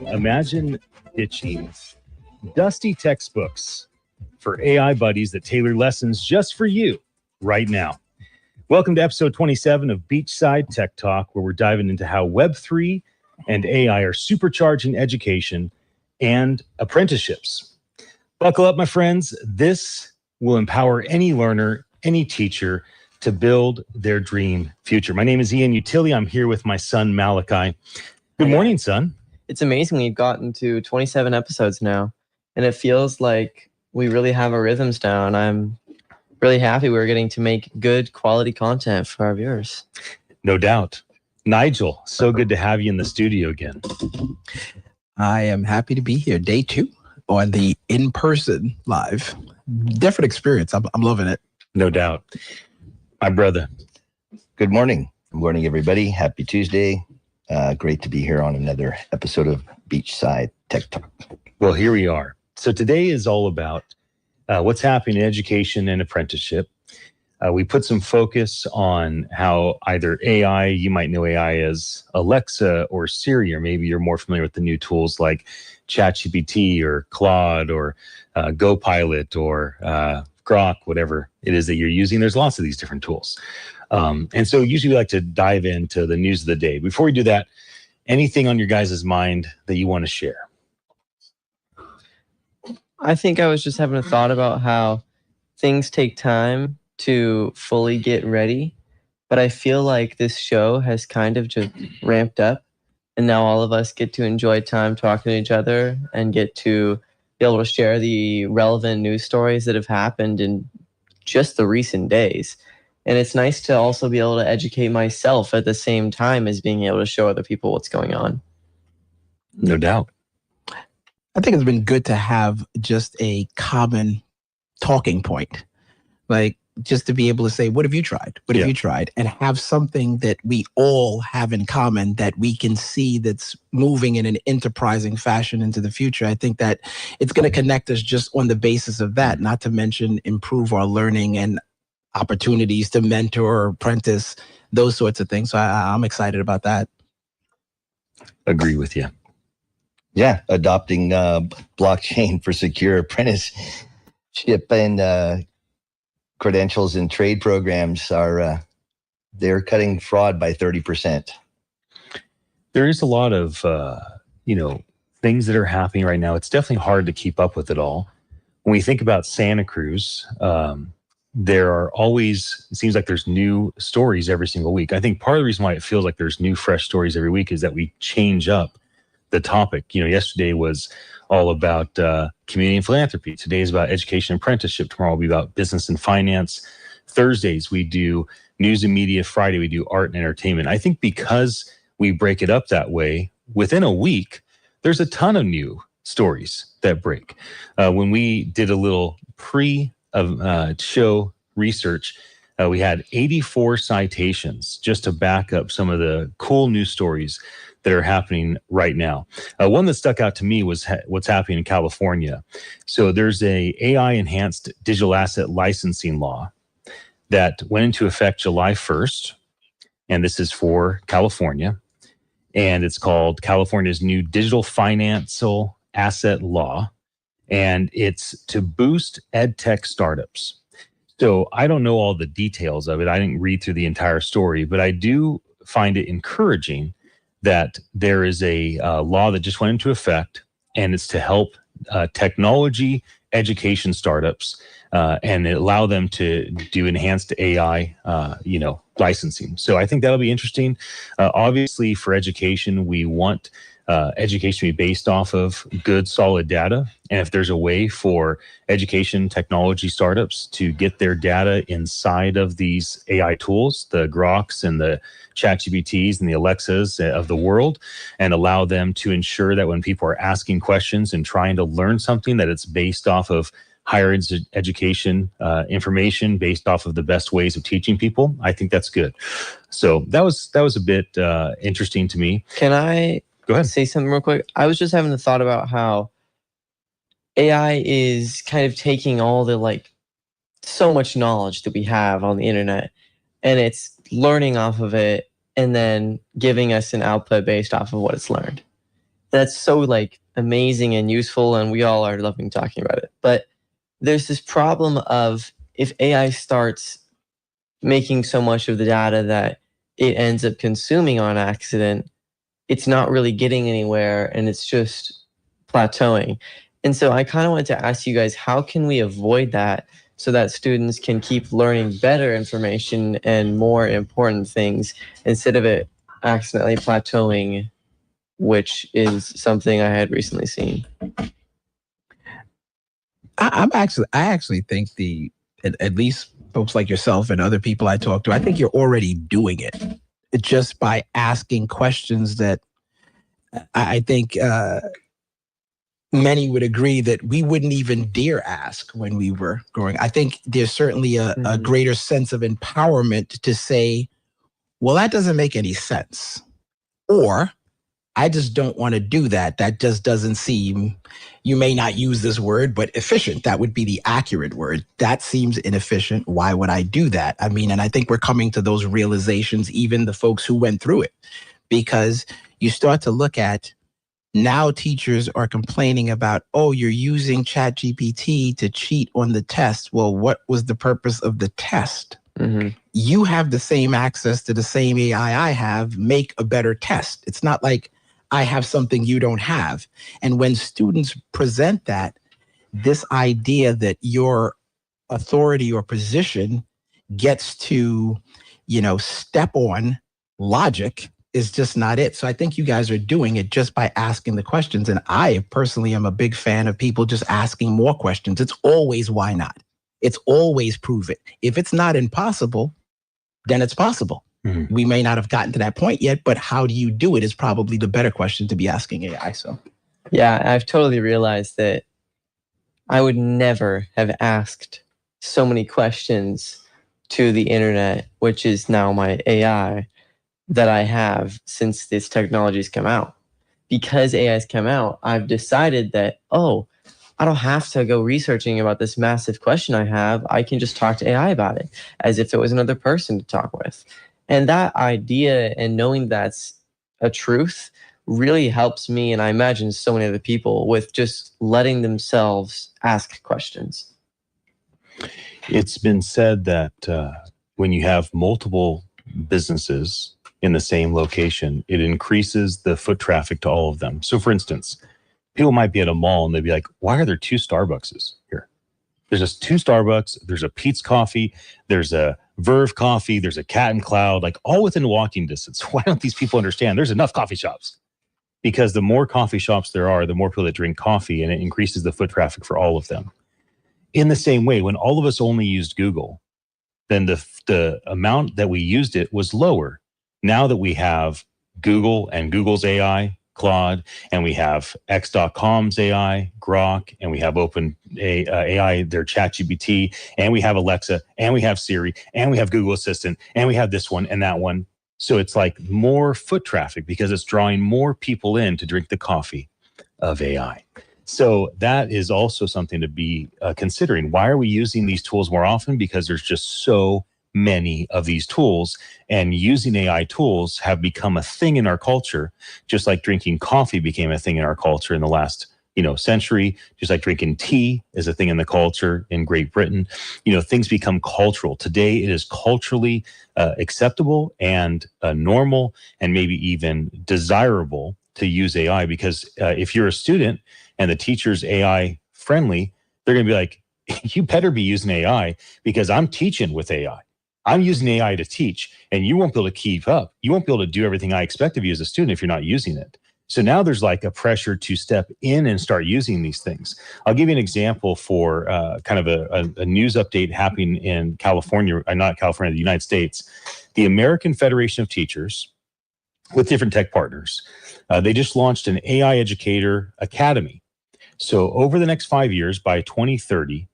Imagine ditching dusty textbooks for AI buddies that tailor lessons just for you right now. Welcome to episode 27 of Beachside Tech Talk, where we're diving into how Web3 and AI are supercharging education and apprenticeships. Buckle up, my friends. This will empower any learner, any teacher to build their dream future. My name is Ian Utile. I'm here with my son, Malakye. Good morning, son. It's amazing we've gotten to 27 episodes now, and it feels like we really have our rhythms down. I'm really happy we're getting to make good quality content for our viewers. No doubt. Nigel, so good to have you in the studio again. I am happy to be here. Day 2 on the in-person live. Different experience. I'm loving it. No doubt. My brother. Good morning. Good morning, everybody. Happy Tuesday. Great to be here on another episode of Beachside Tech Talk. Well, here we are. So today is all about what's happening in education and apprenticeship. We put some focus on how either AI, you might know AI as Alexa or Siri, or maybe you're more familiar with the new tools like ChatGPT or Claude or GoPilot or Grok, whatever it is that you're using. There's lots of these different tools. And so usually we like to dive into the news of the day. Before we do that, anything on your guys' mind that you want to share? I think I was just having a thought about how things take time to fully get ready, but I feel like this show has kind of just ramped up, and now all of us get to enjoy time talking to each other and get to be able to share the relevant news stories that have happened in just the recent days. And it's nice to also be able to educate myself at the same time as being able to show other people what's going on. No doubt. I think it's been good to have just a common talking point. Like, just to be able to say, what have you tried? What have you tried? And have something that we all have in common that we can see that's moving in an enterprising fashion into the future. I think that it's going to connect us just on the basis of that, not to mention improve our learning and opportunities to mentor or apprentice, those sorts of things. So I'm excited about that. Agree with you. Yeah, adopting blockchain for secure apprenticeship and credentials and trade programs are they're cutting fraud by 30%. There is a lot of things that are happening right now. It's definitely hard to keep up with it all. When we think about Santa Cruz, there are always, it seems like there's new stories every single week. I think part of the reason why it feels like there's new, fresh stories every week is that we change up the topic. Yesterday was all about community and philanthropy. Today is about education and apprenticeship. Tomorrow will be about business and finance. Thursdays, we do news and media. Friday, we do art and entertainment. I think because we break it up that way, within a week, there's a ton of new stories that break. When we did a little show research, we had 84 citations just to back up some of the cool news stories that are happening right now. One that stuck out to me was what's happening in California. So there's a AI enhanced digital asset licensing law that went into effect July 1st. And this is for California. And it's called California's new digital financial asset law. And it's to boost edtech startups. So I don't know all the details of it. I didn't read through the entire story, but I do find it encouraging that there is a law that just went into effect, and it's to help technology education startups and allow them to do enhanced AI, licensing. So I think that'll be interesting. Obviously, for education, we want education to be based off of good, solid data. And if there's a way for education technology startups to get their data inside of these AI tools, the Groks and the ChatGPTs and the Alexas of the world, and allow them to ensure that when people are asking questions and trying to learn something, that it's based off of higher education information, based off of the best ways of teaching people, I think that's good. So that was a bit interesting to me. Can I go ahead say something real quick? I was just having a thought about how AI is kind of taking all the so much knowledge that we have on the internet, and it's learning off of it and then giving us an output based off of what it's learned. That's so like amazing and useful, and we all are loving talking about it. But there's this problem of if AI starts making so much of the data that it ends up consuming on accident, it's not really getting anywhere and it's just plateauing. And so I kind of wanted to ask you guys, how can we avoid that so that students can keep learning better information and more important things instead of it accidentally plateauing, which is something I had recently seen? I actually think at least folks like yourself and other people I talk to, I think you're already doing it just by asking questions that I think many would agree that we wouldn't even dare ask when we were growing. I think there's certainly a greater sense of empowerment to say, well, that doesn't make any sense. Or I just don't want to do that. That just doesn't seem, you may not use this word, but efficient. That would be the accurate word. That seems inefficient. Why would I do that? I mean, and I think we're coming to those realizations, even the folks who went through it, because you start to look at now teachers are complaining about, oh, you're using ChatGPT to cheat on the test. Well, what was the purpose of the test? Mm-hmm. You have the same access to the same AI I have. Make a better test. It's not like I have something you don't have. And when students present that, this idea that your authority or position gets to, step on logic is just not it. So I think you guys are doing it just by asking the questions. And I personally am a big fan of people just asking more questions. It's always why not? It's always prove it. If it's not impossible, then it's possible. Mm-hmm. We may not have gotten to that point yet, but how do you do it is probably the better question to be asking AI. So, yeah, I've totally realized that I would never have asked so many questions to the internet, which is now my AI, that I have since this technology's come out. Because AI's come out, I've decided that, I don't have to go researching about this massive question I have. I can just talk to AI about it as if it was another person to talk with. And that idea and knowing that's a truth really helps me, and I imagine so many other people, with just letting themselves ask questions. It's been said that when you have multiple businesses in the same location, it increases the foot traffic to all of them. So for instance, people might be at a mall and they'd be like, why are there two Starbuckses here? There's just two Starbucks, there's a Pete's Coffee, there's a Verve Coffee, there's a Cat and Cloud, like all within walking distance. Why don't these people understand there's enough coffee shops? Because the more coffee shops there are, the more people that drink coffee, and it increases the foot traffic for all of them. In the same way, when all of us only used Google, then the amount that we used it was lower. Now that we have Google and Google's AI, Claude, and we have X.com's AI, Grok, and we have Open AI, their ChatGPT, and we have Alexa, and we have Siri, and we have Google Assistant, and we have this one and that one. So it's like more foot traffic because it's drawing more people in to drink the coffee of AI. So that is also something to be considering. Why are we using these tools more often? Because there's just so many of these tools, and using AI tools have become a thing in our culture, just like drinking coffee became a thing in our culture in the last century, just like drinking tea is a thing in the culture in Great Britain. Things become cultural. Today it is culturally acceptable and normal and maybe even desirable to use AI, because if you're a student and the teacher's AI friendly, they're going to be like, you better be using AI because I'm teaching with AI. I'm using AI to teach, and you won't be able to keep up. You won't be able to do everything I expect of you as a student if you're not using it. So now there's like a pressure to step in and start using these things. I'll give you an example for kind of a news update happening in California, not California, the United States. The American Federation of Teachers, with different tech partners, they just launched an AI Educator Academy. So over the next 5 years, by 2030,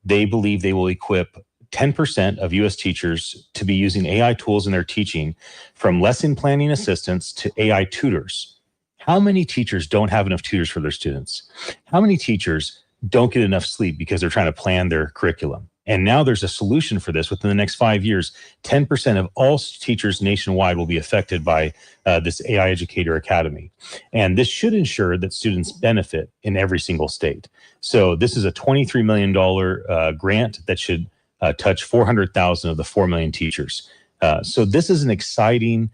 they believe they will equip 10% of U.S. teachers to be using AI tools in their teaching, from lesson planning assistants to AI tutors. How many teachers don't have enough tutors for their students? How many teachers don't get enough sleep because they're trying to plan their curriculum? And now there's a solution for this. Within the next 5 years, 10% of all teachers nationwide will be affected by this AI Educator Academy. And this should ensure that students benefit in every single state. So this is a $23 million grant that should touch 400,000 of the 4 million teachers. So this is an exciting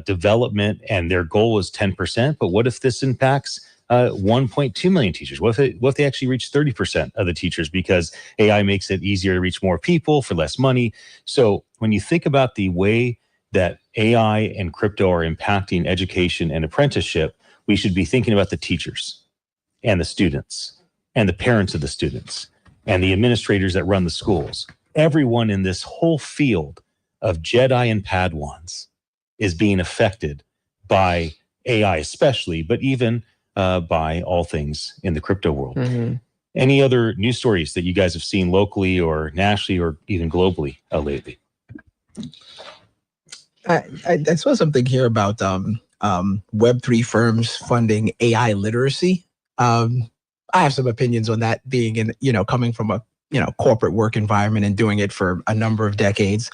development, and their goal is 10%. But what if this impacts 1.2 million teachers? What if they actually reach 30% of the teachers, because AI makes it easier to reach more people for less money? So when you think about the way that AI and crypto are impacting education and apprenticeship, we should be thinking about the teachers and the students and the parents of the students and the administrators that run the schools. Everyone in this whole field of Jedi and Padawans is being affected by AI especially, but even by all things in the crypto world. Mm-hmm. Any other news stories that you guys have seen locally or nationally or even globally lately? I saw something here about Web3 firms funding AI literacy. I have some opinions on that, being in, coming from a, corporate work environment and doing it for a number of decades.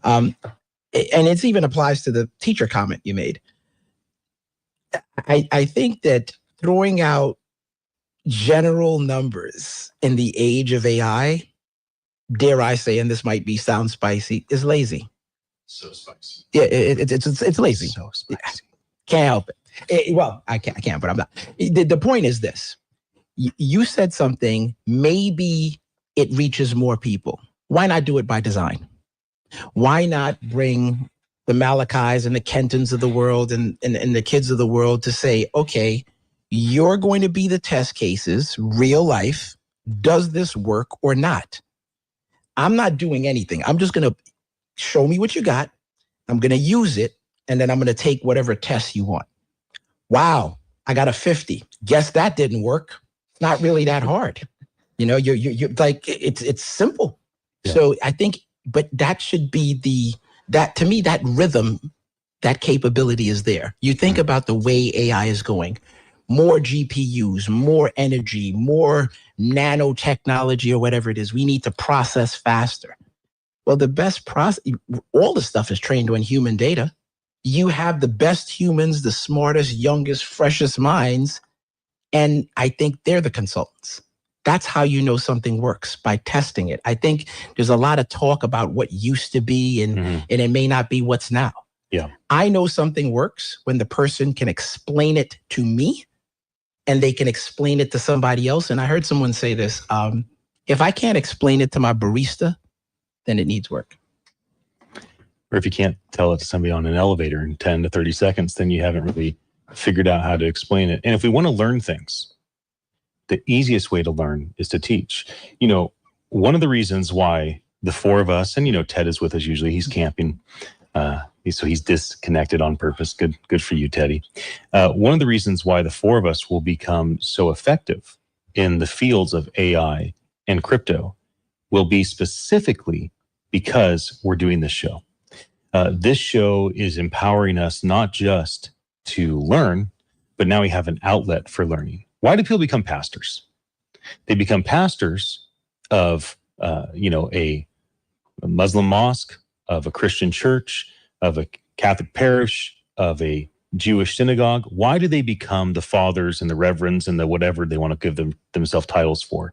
And it even applies to the teacher comment you made. I think that throwing out general numbers in the age of AI, dare I say, and this might sound spicy, is lazy. So spicy. Yeah, it's lazy. So spicy. Can't help it. Well, I can't, but I'm not. The point is this. You said something, maybe it reaches more people. Why not do it by design? Why not bring the Malakyes and the Kentons of the world and the kids of the world to say, okay, you're going to be the test cases, real life. Does this work or not? I'm not doing anything. I'm just going to show me what you got. I'm going to use it. And then I'm going to take whatever test you want. Wow, I got a 50. Guess that didn't work. It's not really that hard. You're like, it's simple. Yeah. So I think, but that should be to me, that rhythm, that capability is there. You think about the way AI is going, more GPUs, more energy, more nanotechnology or whatever it is. We need to process faster. Well, the best all the stuff is trained on human data. You have the best humans, the smartest, youngest, freshest minds. And I think they're the consultants. That's how you know something works, by testing it. I think there's a lot of talk about what used to be and it may not be what's now. Yeah. I know something works when the person can explain it to me and they can explain it to somebody else. And I heard someone say this, if I can't explain it to my barista, then it needs work. Or if you can't tell it to somebody on an elevator in 10 to 30 seconds, then you haven't really figured out how to explain it. And if we want to learn things, the easiest way to learn is to teach. One of the reasons why the four of us, and Ted is with us usually, he's camping, so he's disconnected on purpose. Good for you, Teddy. One of the reasons why the four of us will become so effective in the fields of AI and crypto will be specifically because we're doing this show. This show is empowering us not just to learn, but now we have an outlet for learning. Why do people become pastors? They become pastors of, a Muslim mosque, of a Christian church, of a Catholic parish, of a Jewish synagogue. Why do they become the fathers and the reverends and the whatever they want to give themselves titles for,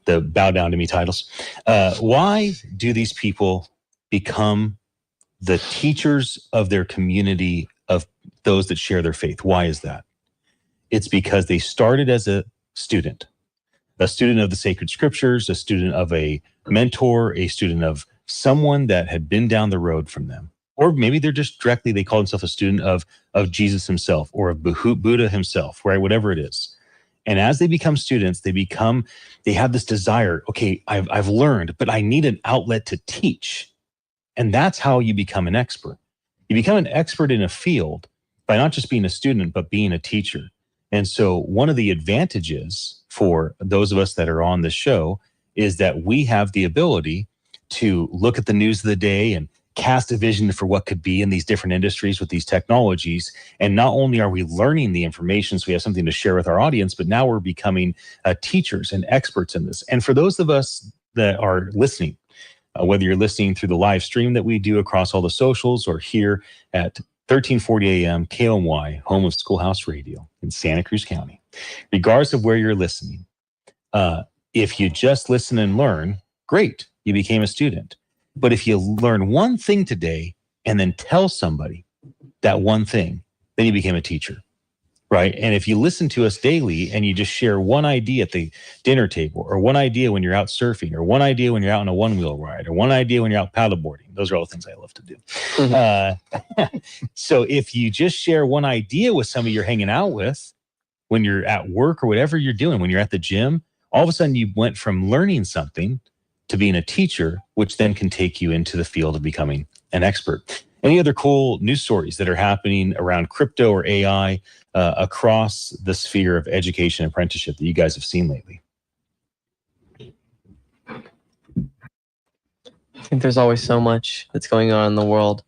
the bow down to me titles? Why do these people become the teachers of their community, of those that share their faith? Why is that? It's because they started as a student of the sacred scriptures, a student of a mentor, a student of someone that had been down the road from them. Or maybe they're just directly, they call themselves a student of Jesus himself or of Buddha himself, right? Whatever it is. And as they become students, they have this desire, okay, I've learned, but I need an outlet to teach. And that's how you become an expert. You become an expert in a field by not just being a student, but being a teacher. And so one of the advantages for those of us that are on the show is that we have the ability to look at the news of the day and cast a vision for what could be in these different industries with these technologies. And not only are we learning the information, so we have something to share with our audience, but now we're becoming teachers and experts in this. And for those of us that are listening whether you're listening through the live stream that we do across all the socials or here at 1340 AM KOMY, home of Schoolhouse Radio in Santa Cruz County. Regardless of where you're listening, if you just listen and learn, great, you became a student. But if you learn one thing today and then tell somebody that one thing, then you became a teacher, right? And if you listen to us daily and you just share one idea at the dinner table, or one idea when you're out surfing, or one idea when you're out on a one-wheel ride, or one idea when you're out paddleboarding, those are all the things I love to do. So if you just share one idea with somebody you're hanging out with, when you're at work or whatever you're doing, when you're at the gym, all of a sudden you went from learning something to being a teacher, which then can take you into the field of becoming an expert. Any other cool news stories that are happening around crypto or AI across the sphere of education and apprenticeship that you guys have seen lately? I think there's always so much that's going on in the world.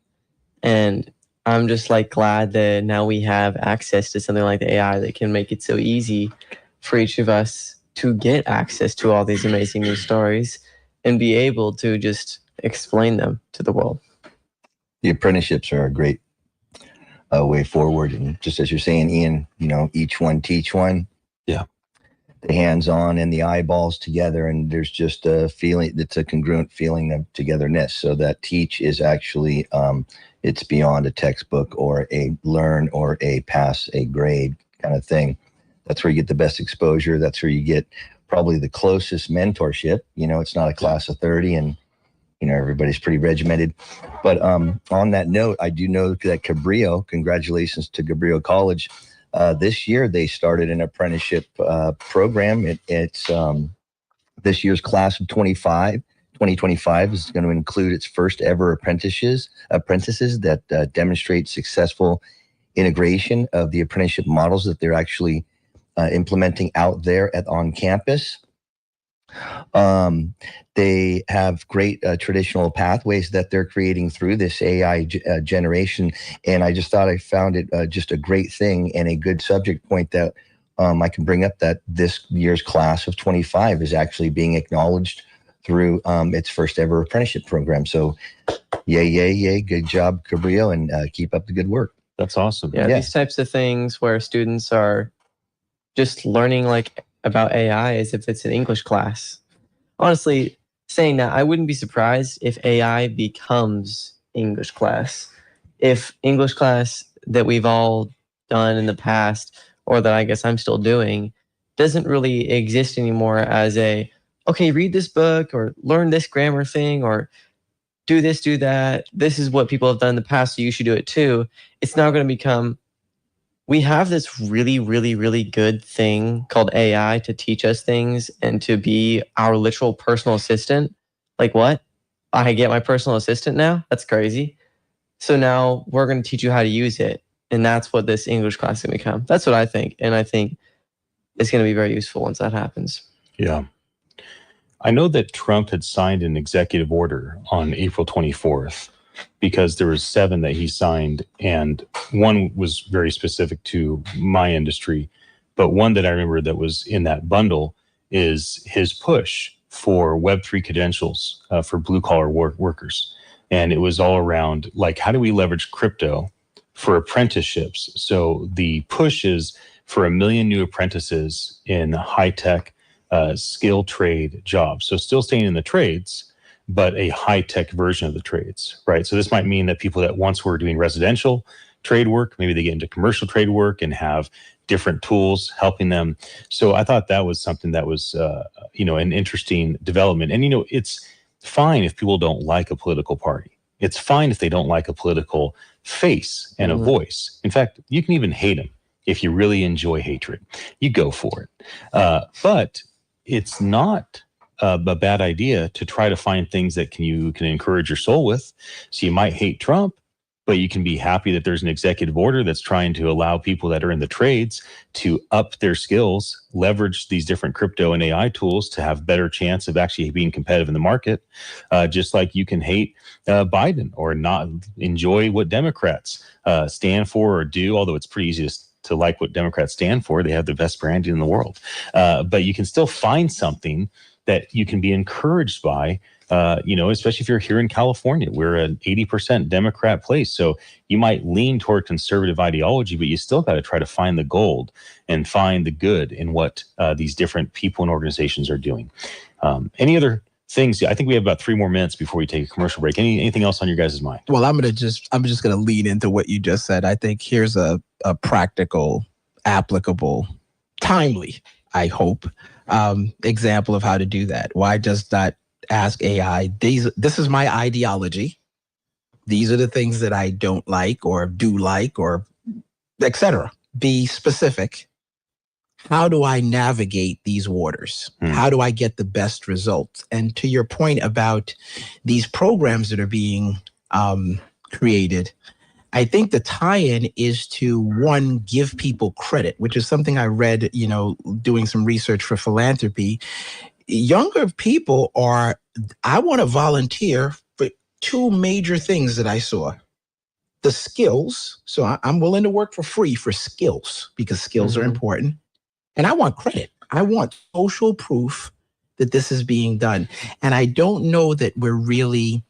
And I'm just like glad that now we have access to something like the AI that can make it so easy for each of us to get access to all these amazing news stories and be able to just explain them to the world. The apprenticeships are a great way forward. And just as you're saying, Ian, each one teach one. Yeah. The hands-on and the eyeballs together. And there's just a feeling, it's a congruent feeling of togetherness. So that teach is actually, it's beyond a textbook or a learn or a pass a grade kind of thing. That's where you get the best exposure. That's where you get probably the closest mentorship. It's not a class of 30 and, everybody's pretty regimented. But on that note, I do know that Cabrillo, congratulations to Cabrillo College. This year, they started an apprenticeship program. It's this year's class of 2025 is going to include its first ever apprentices that demonstrate successful integration of the apprenticeship models that they're actually implementing out there on campus. They have great traditional pathways that they're creating through this AI generation. And I just thought I found it just a great thing and a good subject point that I can bring up, that this year's class of 25 is actually being acknowledged through its first ever apprenticeship program. So yay. Good job, Cabrillo, and keep up the good work. That's awesome. Yeah, these types of things where students are just learning about AI as if it's an English class. Honestly, saying that, I wouldn't be surprised if AI becomes English class. If English class that we've all done in the past, or that I guess I'm still doing, doesn't really exist anymore as okay, read this book or learn this grammar thing or do this, do that. This is what people have done in the past, so you should do it too. It's now going to become, we have this really, really, really good thing called AI to teach us things and to be our literal personal assistant. Like what? I get my personal assistant now? That's crazy. So now we're going to teach you how to use it. And that's what this English class is going to become. That's what I think. And I think it's going to be very useful once that happens. Yeah. I know that Trump had signed an executive order on April 24th because there was 7 that he signed, and one was very specific to my industry. But one that I remember that was in that bundle is his push for Web3 credentials for blue-collar workers. And it was all around, how do we leverage crypto for apprenticeships? So the push is for 1 million new apprentices in high-tech skill trade jobs. So still staying in the trades, but a high-tech version of the trades, right? So this might mean that people that once were doing residential trade work, maybe they get into commercial trade work and have different tools helping them. So I thought that was something that was, an interesting development. And, it's fine if people don't like a political party. It's fine if they don't like a political face and a voice. In fact, you can even hate them if you really enjoy hatred. You go for it. But it's not a bad idea to try to find things that you can encourage your soul with. So you might hate Trump, but you can be happy that there's an executive order that's trying to allow people that are in the trades to up their skills, leverage these different crypto and AI tools to have better chance of actually being competitive in the market. Just like you can hate Biden or not enjoy what Democrats stand for or do, although it's pretty easy to like what Democrats stand for. They have the best branding in the world. But you can still find something that you can be encouraged by, especially if you're here in California. We're an 80% Democrat place. So you might lean toward conservative ideology, but you still got to try to find the gold and find the good in what these different people and organizations are doing. Any other things? I think we have about 3 more minutes before we take a commercial break. Anything else on your guys' mind? Well, I'm just gonna lean into what you just said. I think here's a practical, applicable, timely, I hope, example of how to do that. Why just not ask AI, this is my ideology. These are the things that I don't like or do like, or etc. Be specific. How do I navigate these waters? How do I get the best results? And to your point about these programs that are being created, I think the tie-in is to, one, give people credit, which is something I read, doing some research for philanthropy. Younger people I want to volunteer for 2 major things that I saw. The skills. So I'm willing to work for free for skills, because skills are important. And I want credit. I want social proof that this is being done. And I don't know that we're really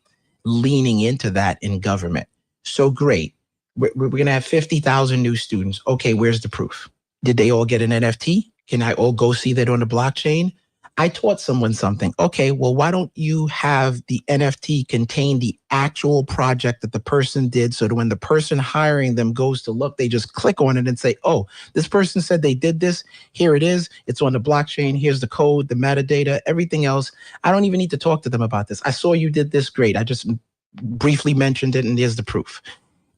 leaning into that in government. So great. We're going to have 50,000 new students. Okay, where's the proof? Did they all get an NFT? Can I all go see that on the blockchain? I taught someone something. Okay, well, why don't you have the NFT contain the actual project that the person did, so that when the person hiring them goes to look, they just click on it and say, oh, this person said they did this. Here it is. It's on the blockchain. Here's the code, the metadata, everything else. I don't even need to talk to them about this. I saw you did this. Great. I just briefly mentioned it, and there's the proof.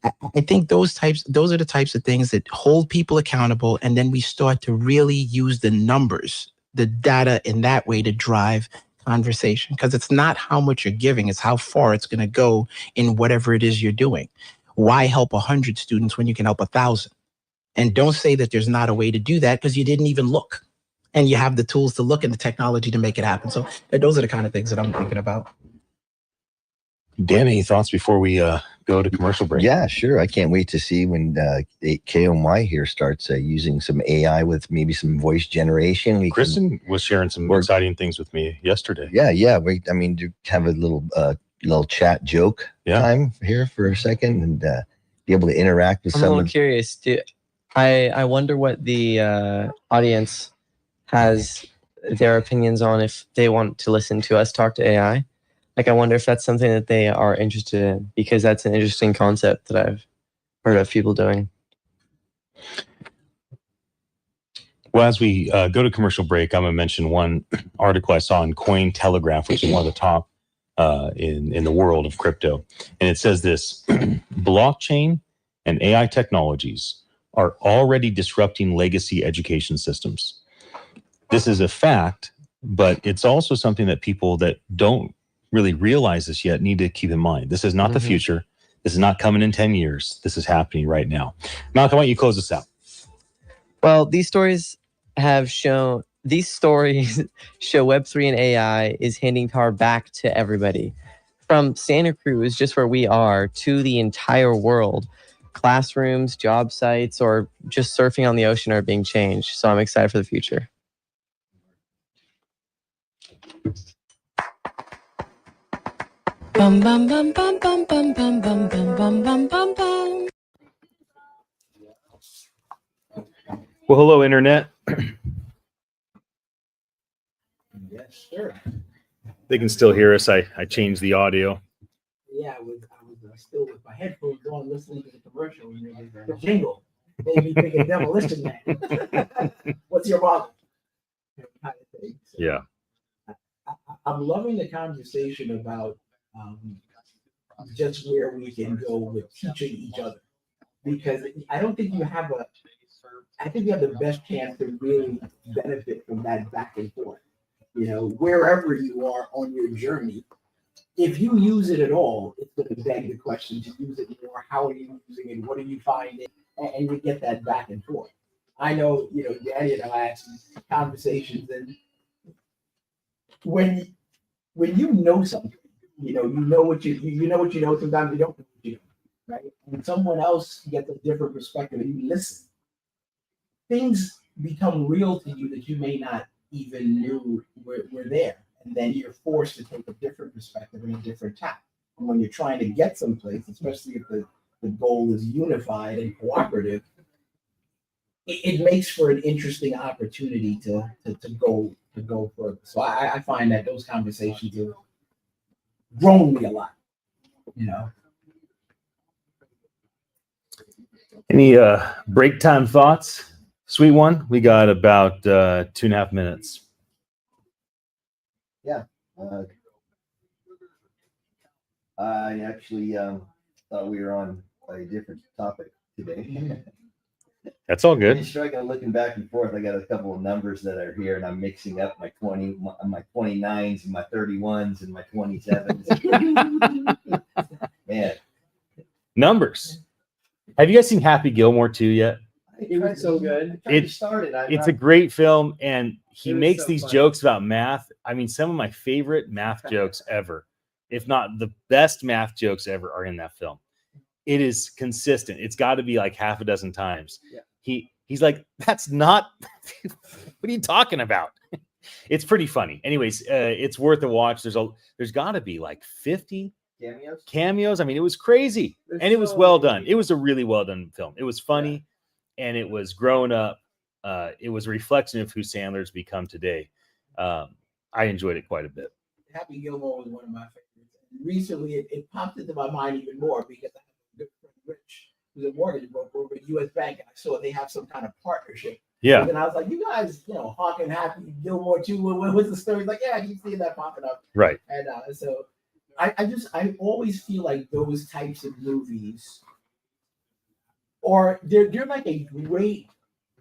I think those are the types of things that hold people accountable, and then we start to really use the numbers, the data in that way to drive conversation, because it's not how much you're giving, it's how far it's going to go in whatever it is you're doing. Why help 100 students when you can help 1,000? And don't say that there's not a way to do that, because you didn't even look, and you have the tools to look and the technology to make it happen. So those are the kind of things that I'm thinking about. Dan, any thoughts before we go to commercial break? Yeah, sure. I can't wait to see when KOMY here starts using some AI with maybe some voice generation. Kristen was sharing some exciting things with me yesterday. Yeah. To have a little chat joke time here for a second, and be able to interact with someone. I'm a little curious. I wonder what the audience has their opinions on, if they want to listen to us talk to AI. Like, I wonder if that's something that they are interested in, because that's an interesting concept that I've heard of people doing. Well, as we go to commercial break, I'm going to mention one article I saw in Cointelegraph, which is one of the top in the world of crypto. And it says this: blockchain and AI technologies are already disrupting legacy education systems. This is a fact, but it's also something that people that don't really realize this yet need to keep in mind. This is not the future. This is not coming in 10 years. This is happening right now. Malakye, why don't you close this out? Well, these stories show Web3 and AI is handing power back to everybody. From Santa Cruz, just where we are, to the entire world. Classrooms, job sites, or just surfing on the ocean are being changed. So I'm excited for the future. Bum bum bum bum bum bum bum bum bum bum bum bum bum. Well, hello, Internet. Yes, sir. They can still hear us. I changed the audio. Yeah, I was still with my headphones on, listening to the commercial, and the jingle made me think of Demolition Man. What's your problem? Kind of thing. So Yeah. I'm loving the conversation about just where we can go with teaching each other, because I don't think you have I think you have the best chance to really benefit from that back and forth. Wherever you are on your journey, if you use it at all, it's going to beg the question to use it more. How are you using it? What are you finding? And you get that back and forth. I know, Danny and I had some conversations, and when you know something, you know what you know. Sometimes you don't know what you know, right? When someone else gets a different perspective and you listen, things become real to you that you may not even knew were there. and then you're forced to take a different perspective and a different tack. And when you're trying to get someplace, especially if the goal is unified and cooperative, it makes for an interesting opportunity to go further. So I find that those conversations have grown me a lot, you know. Any break time thoughts? Sweet one. We got about 2.5 minutes. Yeah. I actually thought we were on a different topic today. That's all I'm good. struggling looking back and forth. I got a couple of numbers that are here, and I'm mixing up my 29s and my 31s and my 27s. Man, Numbers. Have you guys seen Happy Gilmore 2 yet? It was so good. It's a great film, and he It was makes so these funny. jokes about math. I mean, some of my favorite math jokes ever, if not the best math jokes ever, are in that film. It is consistent. It's got to be like half a dozen times. Yeah. He's like, that's not. What are you talking about? It's pretty funny. Anyways, it's worth a watch. There's got to be like 50 cameos. I mean, it was crazy, and it was well done. It was a really well done film. It was funny, and it was grown up. It was a reflection of who Sandler's become today. I enjoyed it quite a bit. Happy Gilmore was one of my favorites. And recently, it popped into my mind even more because I have a good friend, Rich, who's a mortgage broker over at U.S. Bank, and I saw they have some kind of partnership. Yeah. And I was like, you guys, hawking Happy Gilmore too. What's the story? He's like, yeah, I keep seeing that popping up. Right. And so I always feel like those types of movies, or they're like a great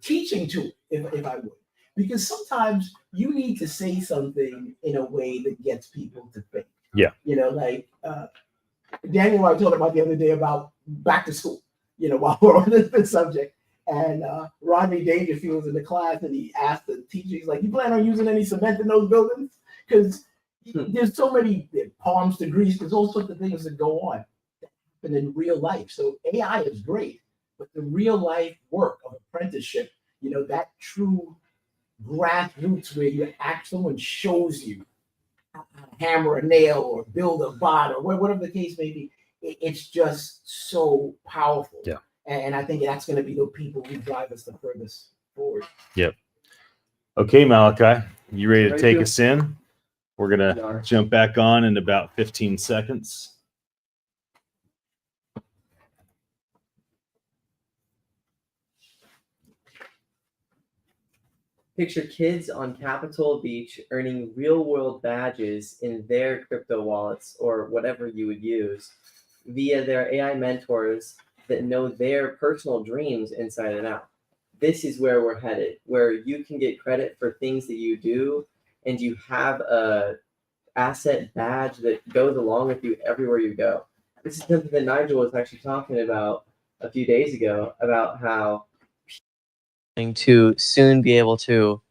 teaching tool, if I would. Because sometimes you need to say something in a way that gets people to think. Yeah. Like Daniel, I told about the other day about back to school, while we're on this subject. And Rodney Dangerfield was in the class, and he asked the teacher, he's like, you plan on using any cement in those buildings? Because there's so many palms to grease, there's all sorts of things that go on that happen in real life. So AI is great, but the real life work of apprenticeship, that true grassroots where someone shows you how to hammer a nail or build a bot or whatever the case may be, it's just so powerful. Yeah. And I think that's going to be the people who drive us the furthest forward. Yep. Okay, Malakye, you ready to take to. us in? We're going to jump back on in about 15 seconds. Picture kids on Capitol Beach earning real-world badges in their crypto wallets or whatever you would use via their AI mentors that know their personal dreams inside and out. This is where we're headed, where you can get credit for things that you do, and you have a asset badge that goes along with you everywhere you go. This is something that Nigel was actually talking about a few days ago, about how to soon be able to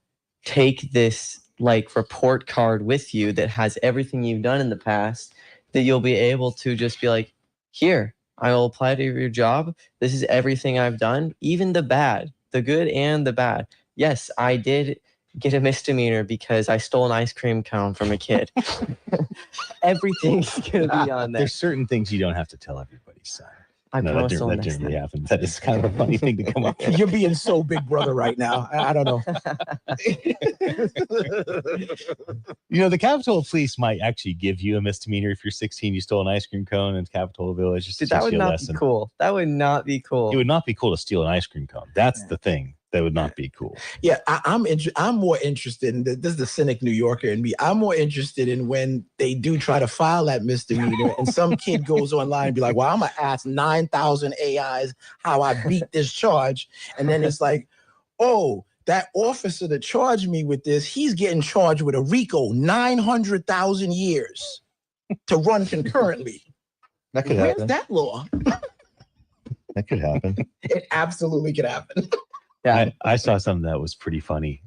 take this like report card with you that has everything you've done in the past, that you'll be able to just be like, here, I will apply to your job. This is everything I've done, even the bad, the good and the bad. Yes, I did get a misdemeanor because I stole an ice cream cone from a kid. Everything's going to be on there. There's certain things you don't have to tell everybody, son. I No, promise that I'll next generally time. happens. That is kind of a funny thing to come up with. You're being so Big Brother right now. I don't know. The Capitol Police might actually give you a misdemeanor if you're 16. You stole an ice cream cone in Capitol Village. Just to Dude, that teach would you a not lesson. be cool. That would not be cool. It would not be cool to steal an ice cream cone. That's the thing. That would not be cool. Yeah, I'm more interested in this is the cynic New Yorker in me. I'm more interested in when they do try to file that misdemeanor and some kid goes online and be like, well, I'm going to ask 9,000 AIs how I beat this charge. And then it's like, oh, that officer that charged me with this, he's getting charged with a RICO 900,000 years to run concurrently. That could Where's happen. that law? That could happen. It absolutely could happen. Yeah. I saw something that was pretty funny.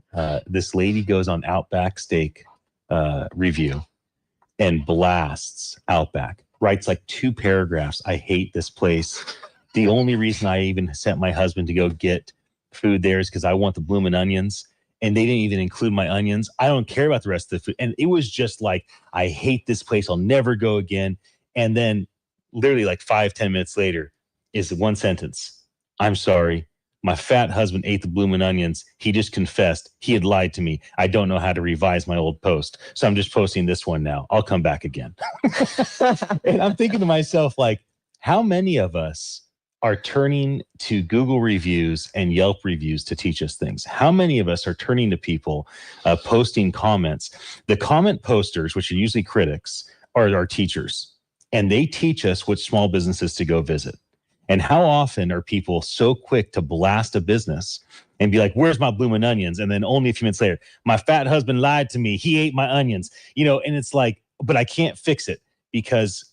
This lady goes on Outback Steak review and blasts Outback, writes like 2 paragraphs. I hate this place. The only reason I even sent my husband to go get food there is because I want the bloomin' onions. and they didn't even include my onions. I don't care about the rest of the food. And it was just like, I hate this place. I'll never go again. And then literally like 5-10 minutes later is one sentence. I'm sorry. My fat husband ate the bloomin' onions. He just confessed. He had lied to me. I don't know how to revise my old post. So I'm just posting this one now. I'll come back again. And I'm thinking to myself, like, how many of us are turning to Google reviews and Yelp reviews to teach us things? How many of us are turning to people posting comments? The comment posters, which are usually critics, are our teachers. And they teach us which small businesses to go visit. And how often are people so quick to blast a business and be like, where's my bloomin' onions? And then only a few minutes later, my fat husband lied to me. He ate my onions. And it's like, but I can't fix it because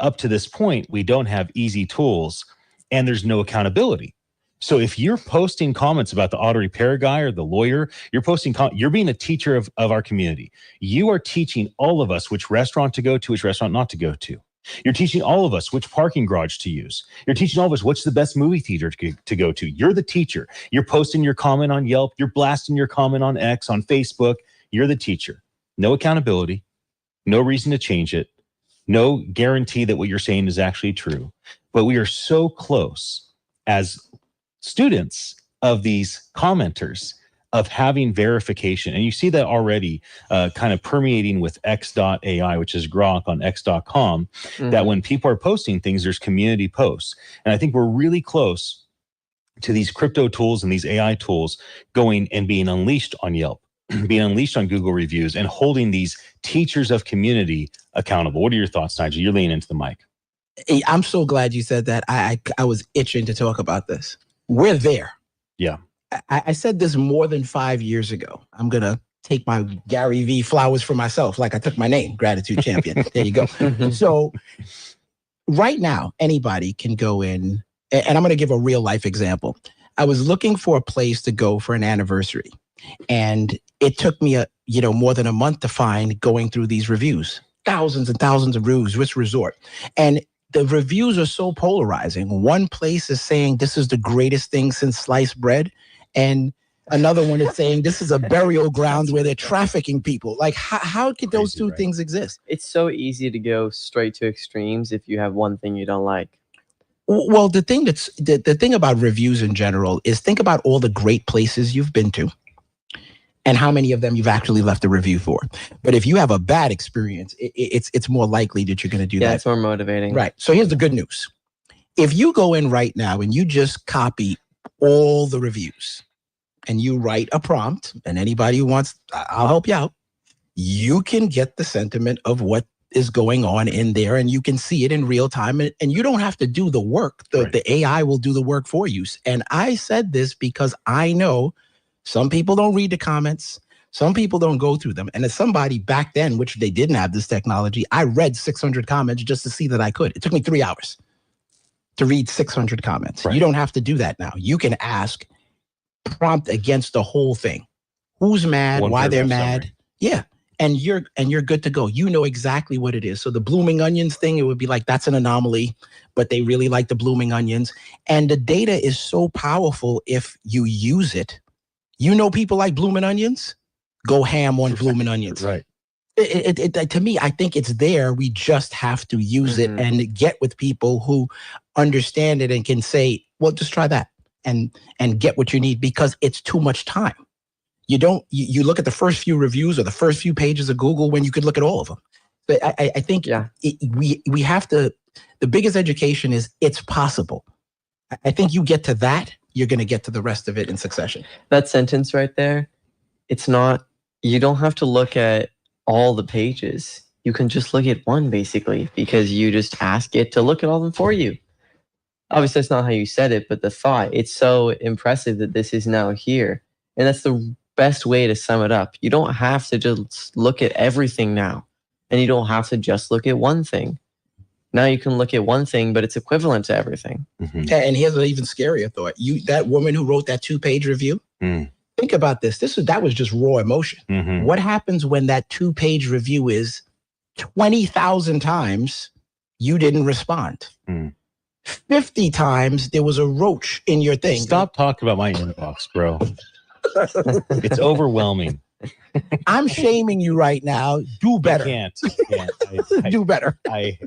up to this point, we don't have easy tools and there's no accountability. So if you're posting comments about the auto repair guy or the lawyer, you're being a teacher of our community. You are teaching all of us which restaurant to go to, which restaurant not to go to. You're teaching all of us which parking garage to use. You're teaching all of us what's the best movie theater to go to. You're the teacher. You're posting your comment on Yelp. You're blasting your comment on X, on Facebook. You're the teacher. No accountability. No reason to change it. No guarantee that what you're saying is actually true. But we are so close as students of these commenters of having verification. And you see that already kind of permeating with X.ai, which is Grok on X.com, that when people are posting things, there's community posts. And I think we're really close to these crypto tools and these AI tools going and being unleashed on Yelp, being unleashed on Google reviews, and holding these teachers of community accountable. What are your thoughts, Nigel? You're leaning into the mic. I'm so glad you said that. I was itching to talk about this. We're there. Yeah. I said this more than 5 years ago. I'm going to take my Gary V flowers for myself, like I took my name, Gratitude Champion. There you go. So right now, anybody can go in, and I'm going to give a real life example. I was looking for a place to go for an anniversary, and it took me more than a month to find, going through these reviews, thousands and thousands of reviews, which resort. And the reviews are so polarizing. One place is saying this is the greatest thing since sliced bread. And another one is saying this is a burial ground where they're trafficking people. Like, how could those two things exist? It's so easy to go straight to extremes if you have one thing you don't like. Well, the thing about reviews in general is think about all the great places you've been to and how many of them you've actually left a review for. But if you have a bad experience, it's more likely that you're going to do that. Yeah, it's more motivating. Right. So here's the good news. If you go in right now and you just copy all the reviews and you write a prompt, and anybody who wants, I'll help you out, you can get the sentiment of what is going on in there, and you can see it in real time, and you don't have to do the work. The AI will do the work for you. And I said this because I know some people don't read the comments. Some people don't go through them. And as somebody back then, which they didn't have this technology, I read 600 comments just to see that I could. It took me 3 hours to read 600 comments. Right. You don't have to do that now. You can ask, prompt against the whole thing. Who's mad? Why they're mad? Summary. Yeah. And you're good to go. You know exactly what it is. So the blooming onions thing, it would be like, that's an anomaly, but they really like the blooming onions. And the data is so powerful if you use it. You know, people like blooming onions, go ham on blooming onions. Right. To me, I think it's there. We just have to use it and get with people who understand it and can say, well, just try that and get what you need, because it's too much time. You look at the first few reviews or the first few pages of Google when you could look at all of them. But I think we have to, the biggest education is it's possible. I think you get to that, you're going to get to the rest of it in succession. That sentence right there, you don't have to look at all the pages. You can just look at one, basically, because you just ask it to look at all of them for you. Obviously, that's not how you said it, but the thought, it's so impressive that this is now here. And that's the best way to sum it up. You don't have to just look at everything now. And you don't have to just look at one thing. Now you can look at one thing, but it's equivalent to everything. Mm-hmm. And here's an even scarier thought. That woman who wrote that 2-page review, think about this. That was just raw emotion. Mm-hmm. What happens when that 2-page review is 20,000 times you didn't respond? 50 times there was a roach in your thing. Stop talking about my inbox, bro. It's overwhelming. I'm shaming you right now. Do better. You can't. Do better. I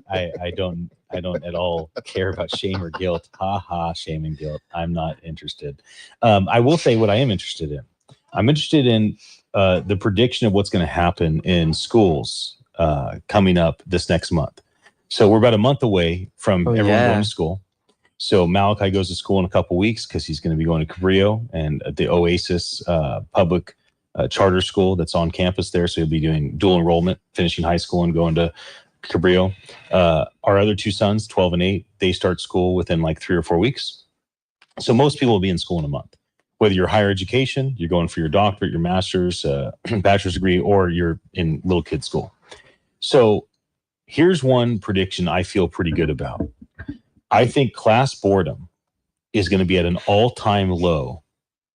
don't at all care about shame or guilt. Ha ha, shame and guilt. I'm not interested. I will say what I am interested in. I'm interested in the prediction of what's going to happen in schools coming up this next month. So we're about a month away from everyone going to school. So Malakye goes to school in a couple weeks because he's going to be going to Cabrillo and the Oasis public charter school that's on campus there. So he'll be doing dual enrollment, finishing high school and going to Cabrillo. Our other two sons, 12 and 8, they start school within like 3 or 4 weeks. So most people will be in school in a month. Whether you're higher education, you're going for your doctorate, your master's, bachelor's degree, or you're in little kid school. So here's one prediction I feel pretty good about. I think class boredom is going to be at an all-time low,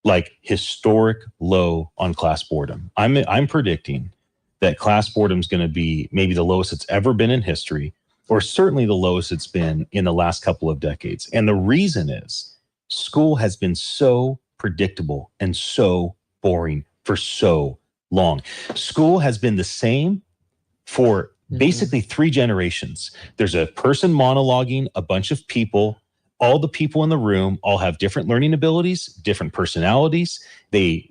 like historic low on class boredom. I'm predicting that class boredom is going to be maybe the lowest it's ever been in history, or certainly the lowest it's been in the last couple of decades. And the reason is school has been so predictable and so boring for so long. School has been the same for basically 3 generations. There's a person monologuing, a bunch of people. All the people in the room all have different learning abilities, different personalities. They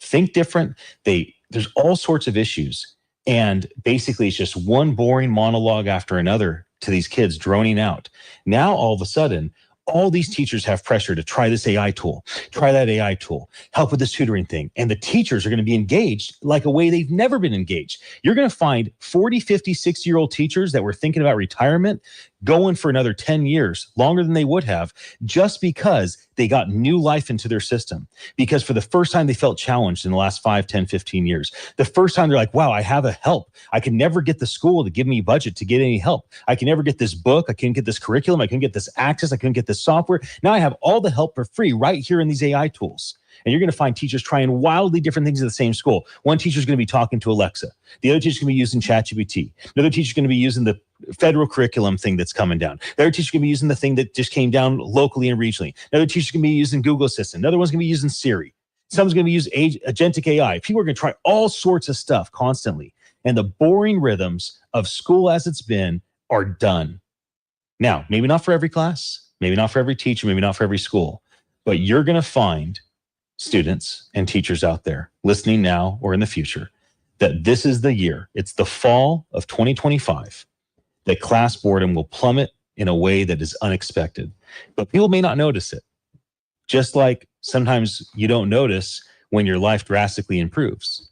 think different. There's all sorts of issues. And basically it's just one boring monologue after another to these kids droning out. Now, all of a sudden, all these teachers have pressure to try this AI tool, try that AI tool, help with this tutoring thing. And the teachers are going to be engaged like a way they've never been engaged. You're going to find 40, 50, 60-year-old teachers that were thinking about retirement going for another 10 years, longer than they would have, just because they got new life into their system. Because for the first time, they felt challenged in the last 5, 10, 15 years. The first time they're like, wow, I have a help. I can never get the school to give me budget to get any help. I can never get this book. I can't get this curriculum. I couldn't get this access. I couldn't get this software. Now I have all the help for free right here in these AI tools. And you're going to find teachers trying wildly different things at the same school. One teacher is going to be talking to Alexa. The other teacher is going to be using ChatGPT. Another teacher is going to be using the federal curriculum thing that's coming down. The other teacher is going to be using the thing that just came down locally and regionally. Another teacher is going to be using Google Assistant. Another one's going to be using Siri. Someone's going to be using agentic AI. People are going to try all sorts of stuff constantly. And the boring rhythms of school as it's been are done. Now, maybe not for every class, maybe not for every teacher, maybe not for every school, but you're going to find students and teachers out there listening now or in the future that this is the year. It's the fall of 2025 that class boredom will plummet in a way that is unexpected. But people may not notice it. Just like sometimes you don't notice when your life drastically improves,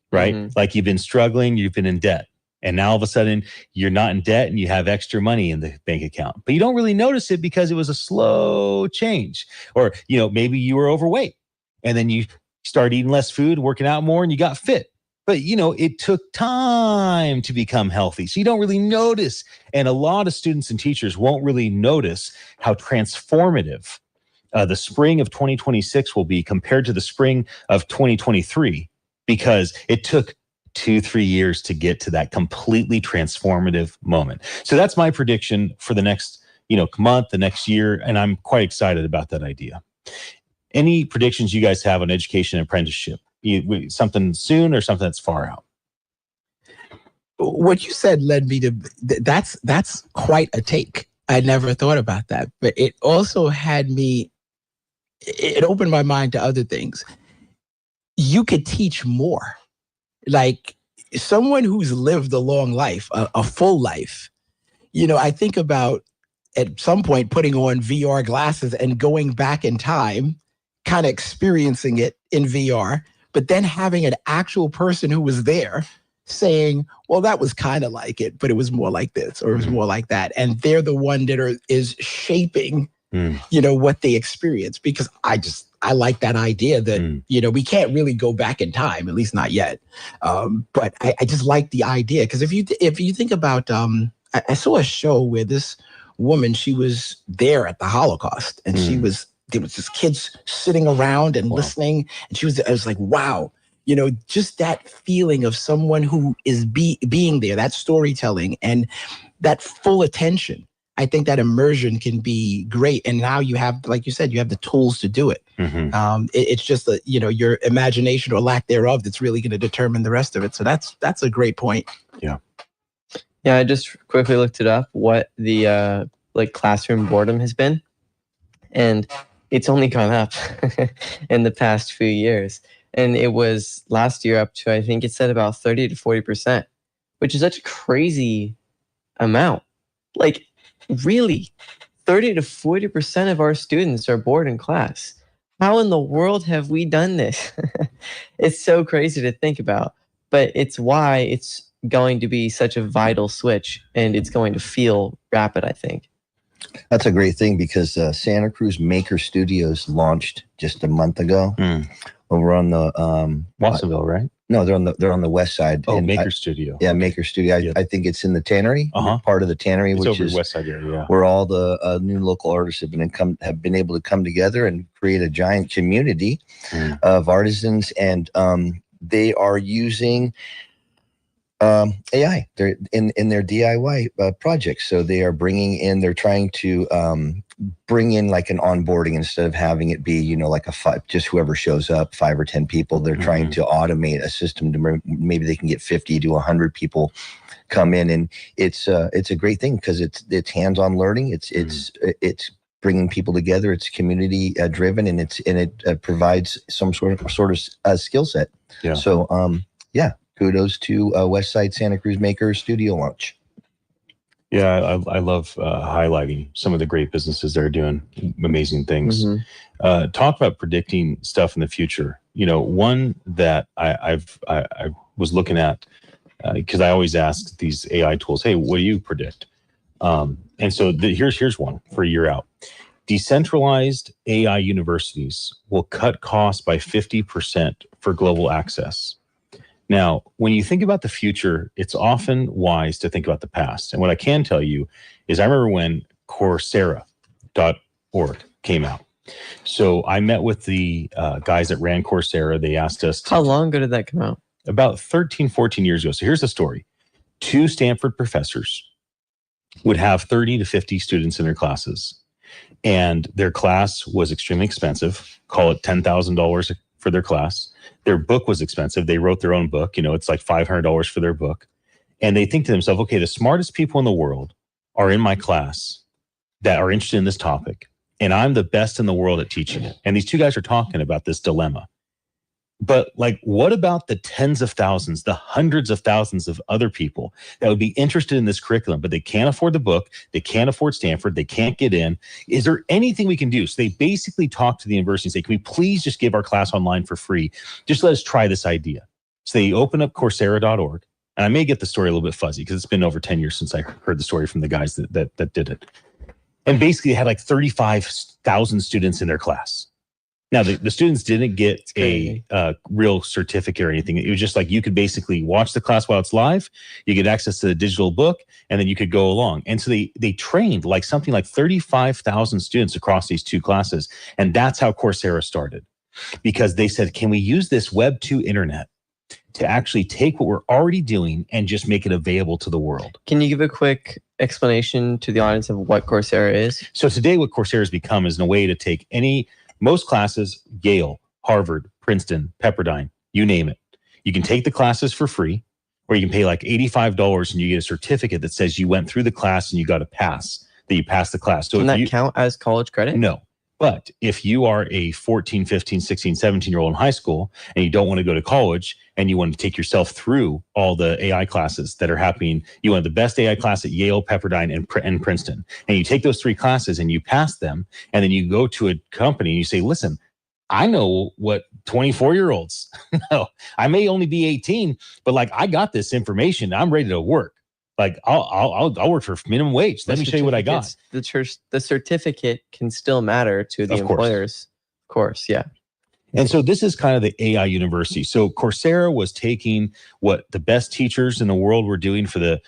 right? Mm-hmm. Like you've been struggling, you've been in debt. And now all of a sudden you're not in debt and you have extra money in the bank account. But you don't really notice it because it was a slow change. Or, maybe you were overweight and then you started eating less food, working out more, and you got fit. But, it took time to become healthy. So you don't really notice. And a lot of students and teachers won't really notice how transformative the spring of 2026 will be compared to the spring of 2023, because it took 2-3 years to get to that completely transformative moment. So that's my prediction for the next, month, the next year. And I'm quite excited about that idea. Any predictions you guys have on education and apprenticeship? Something soon or something that's far out? What you said led me to, that's quite a take. I never thought about that, but it also it opened my mind to other things. You could teach more. Like someone who's lived a long life, a full life, I think about at some point putting on VR glasses and going back in time, kind of experiencing it in VR, but then having an actual person who was there saying, well, that was kind of like it, but it was more like this, or it was more like that. And they're the one that is shaping, what they experience, because I like that idea that, we can't really go back in time, at least not yet. But I just like the idea, because if you think about, I saw a show where this woman, she was there at the Holocaust, and there was just kids sitting around and listening, and I was like, wow, just that feeling of someone who is being there, that storytelling and that full attention. I think that immersion can be great. And now you have, like you said, you have the tools to do it. It's just your imagination or lack thereof that's really going to determine the rest of it. So that's a great point. Yeah, I just quickly looked it up, what the classroom boredom has been. And it's only gone up in the past few years. And it was last year up to, I think it said about 30 to 40%, which is such a crazy amount. Like, really, 30 to 40% of our students are bored in class. How in the world have we done this? It's so crazy to think about, but it's why it's going to be such a vital switch, and it's going to feel rapid, I think. That's a great thing, because Santa Cruz Maker Studios launched just a month ago over on the Watsonville, right? No, they're on the west side. Oh, Maker Studio. Yeah, Maker Studio. I think it's in the Tannery, part of the Tannery, which over is west side area, where all the new local artists have been able to come together and create a giant community of artisans, and they are using AI. They're in their DIY projects. So they're trying to bring in like an onboarding, instead of having it be, like just whoever shows up, 5 or 10 people. They're trying to automate a system to maybe they can get 50 to 100 people come in. And it's a great thing, because it's hands-on learning. It's bringing people together. It's community driven, and it provides some sort of skill set. Yeah. So, kudos to Westside Santa Cruz Maker Studio launch. Yeah, I love highlighting some of the great businesses that are doing amazing things. Talk about predicting stuff in the future. One that I was looking at, because I always ask these AI tools, hey, what do you predict? And so here's one for a year out. Decentralized AI universities will cut costs by 50% for global access. Now, when you think about the future, it's often wise to think about the past. And what I can tell you is I remember when Coursera.org came out. So I met with the guys that ran Coursera. They asked us How long ago did that come out? About 13, 14 years ago. So here's the story. 2 Stanford professors would have 30 to 50 students in their classes. And their class was extremely expensive. Call it $10,000 for their class. Their book was expensive. They wrote their own book. It's like $500 for their book. And they think to themselves, okay, the smartest people in the world are in my class that are interested in this topic. And I'm the best in the world at teaching it. And these 2 guys are talking about this dilemma. But what about the tens of thousands, the hundreds of thousands of other people that would be interested in this curriculum, but they can't afford the book, they can't afford Stanford, they can't get in? Is there anything we can do? So they basically talk to the university and say, can we please just give our class online for free? Just let us try this idea. So they open up Coursera.org, and I may get the story a little bit fuzzy because it's been over 10 years since I heard the story from the guys that did it. And basically they had like 35,000 students in their class. Now, the students didn't get a real certificate or anything. It was just like you could basically watch the class while it's live. You get access to the digital book, and then you could go along. And so they trained something like 35,000 students across these 2 classes. And that's how Coursera started, because they said, can we use this Web2 internet to actually take what we're already doing and just make it available to the world? Can you give a quick explanation to the audience of what Coursera is? So today what Coursera has become is a way to take most classes, Yale, Harvard, Princeton, Pepperdine, you name it. You can take the classes for free, or you can pay like $85 and you get a certificate that says you went through the class and you got a pass, that you passed the class. So can that count as college credit? No. But if you are a 14, 15, 16, 17-year-old in high school and you don't want to go to college and you want to take yourself through all the AI classes that are happening, you want the best AI class at Yale, Pepperdine, and Princeton, and you take those 3 classes and you pass them, and then you go to a company and you say, listen, I know what 24-year-olds know. I may only be 18, but I got this information. I'm ready to work. I'll work for minimum wage. Let me show you what I got. The certificate can still matter to the employers. Of course, yeah. And so this is kind of the AI university. So Coursera was taking what the best teachers in the world were doing for the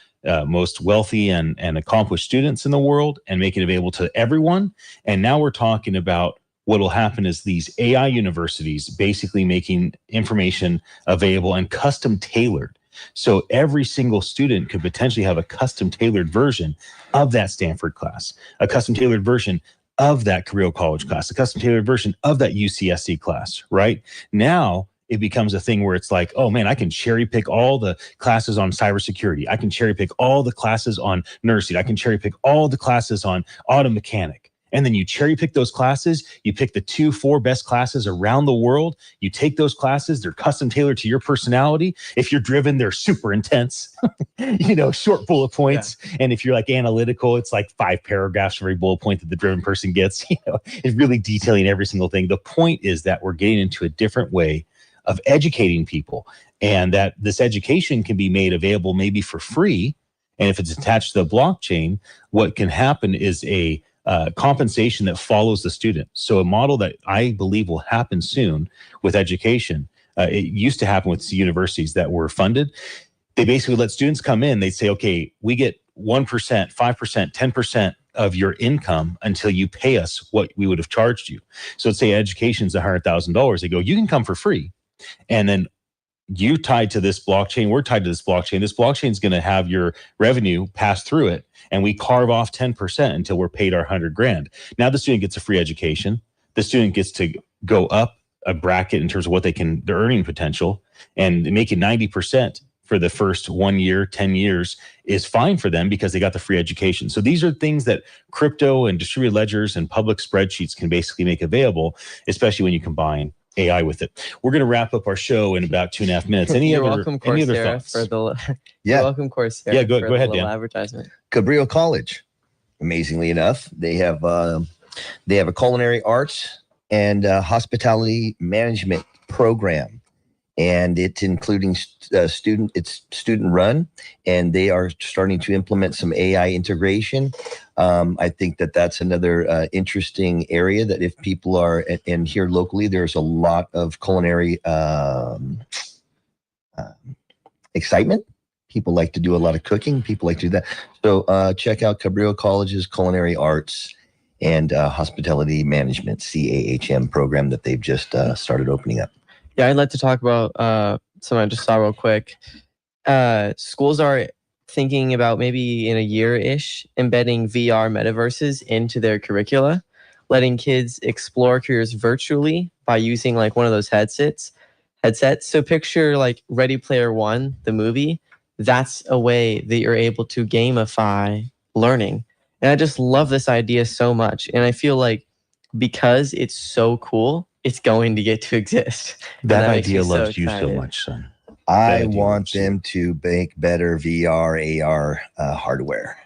most wealthy and accomplished students in the world and making it available to everyone. And now we're talking about what will happen is these AI universities basically making information available and custom tailored So every single student could potentially have a custom tailored version of that Stanford class, a custom tailored version of that Carrillo College class, a custom tailored version of that UCSC class, right? Now it becomes a thing where it's like, oh man, I can cherry pick all the classes on cybersecurity. I can cherry pick all the classes on nursing. I can cherry pick all the classes on auto mechanic. And then you cherry pick those classes. You pick the 2-4 best classes around the world. You take those classes. They're custom tailored to your personality. If you're driven, they're super intense, short bullet points. Yeah. And if you're like analytical, it's like 5 paragraphs for every bullet point that the driven person gets. It's really detailing every single thing. The point is that we're getting into a different way of educating people, and that this education can be made available maybe for free. And if it's attached to the blockchain, what can happen is a compensation that follows the student. So a model that I believe will happen soon with education. It used to happen with universities that were funded. They basically let students come in. They'd say, okay, we get 1%, 5%, 10% of your income until you pay us what we would have charged you. So let's say education's $100,000. They go, you can come for free. And then you tied to this blockchain, we're tied to this blockchain. This blockchain is going to have your revenue pass through it. And we carve off 10% until we're paid our $100,000. Now the student gets a free education. The student gets to go up a bracket in terms of what their earning potential, and making 90% for the first 1 year, 10 years is fine for them because they got the free education. So these are things that crypto and distributed ledgers and public spreadsheets can basically make available, especially when you combine AI with it. We're going to wrap up our show in about 2.5 minutes. Any other thoughts? You're welcome, Coursera. Yeah, go ahead, Dan. Advertisement. Cabrillo College, amazingly enough, they have a culinary arts and hospitality management program, and it's including student run, and they are starting to implement some AI integration. I think that's another interesting area that if people are, and here locally, there's a lot of culinary excitement. People like to do a lot of cooking. People like to do that. So check out Cabrillo College's culinary arts and hospitality management, CAHM program that they've just started opening up. Yeah, I'd like to talk about something I just saw real quick. Schools are thinking about maybe in a year-ish embedding VR metaverses into their curricula, letting kids explore careers virtually by using like one of those headsets. So picture like Ready Player One, the movie. That's a way that you're able to gamify learning. And I just love this idea so much. And I feel like because it's so cool, it's going to get to exist. That idea loves you so much, son. I want them to make better VR, AR hardware.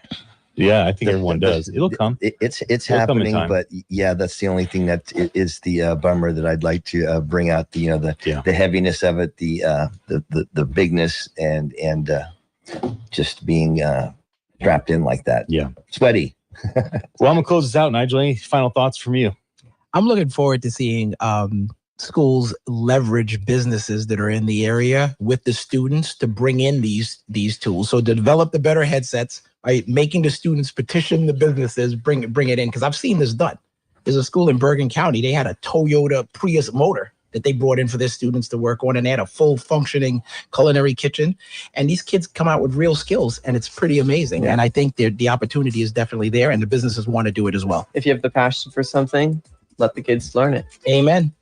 Yeah, I think everyone does. It'll come. It's happening, but yeah, that's the only thing that is the bummer that I'd like to bring out. The heaviness of it, the bigness, and just being trapped in like that. Yeah, sweaty. Well, I'm gonna close this out. Nigel, any final thoughts from you? I'm looking forward to seeing schools leverage businesses that are in the area with the students to bring in these tools. So to develop the better headsets, right, making the students petition the businesses, bring it in, because I've seen this done. There's a school in Bergen County. They had a Toyota Prius motor that they brought in for their students to work on, and they had a full functioning culinary kitchen. And these kids come out with real skills, and it's pretty amazing. Yeah. And I think the opportunity is definitely there, and the businesses want to do it as well. If you have the passion for something, let the kids learn it. Amen.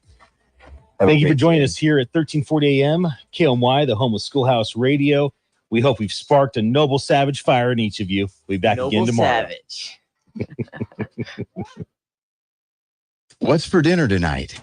Thank you for joining us here at 1340 AM, KOMY, the home of Schoolhouse Radio. We hope we've sparked a noble savage fire in each of you. We'll be back again tomorrow. Savage. What's for dinner tonight?